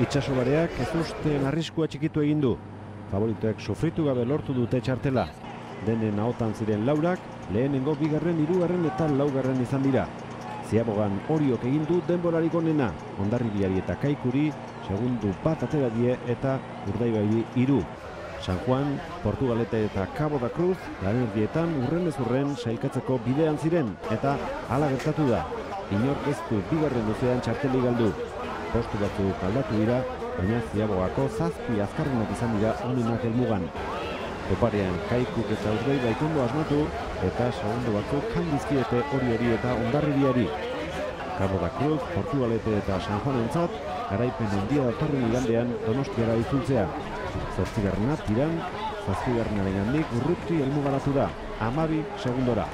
Itxasobareak ez usten arriskua txikitu egin du. Favoritoek sofritu gabe lortu dute txartela. Denen ahotan ziren laurak, lehenengo bigarren, hirugarren eta laugarren izan dira. Ziabogan Oriok egin du denborarik onena, Hondarribiari eta Kaikuri segundu bat atera die eta Urdaibairi 3. San Juan, Portugalete eta Cabo da Cruz lanerdietan urrenez urren sailkatzeko bidean ziren eta hala gertatu da. Inork ez du bigarren luzean txarteli galdu. Postu batzuk aldatu dira, baina Ziabogako 7 azkarrenak izan dira onenak helmugan. Oparean Kaikuk eta Urdaibaik ondo asmatu eta segundo batzuk handizkiete Oriori eta Hondarribiari. Cabo da Cruz, Portugalete eta San Juanentzat garaipen handia datorren igandean Donostiara itzultzea. 8. tiran, 7. urruti helmugaratu da, 12 segundora.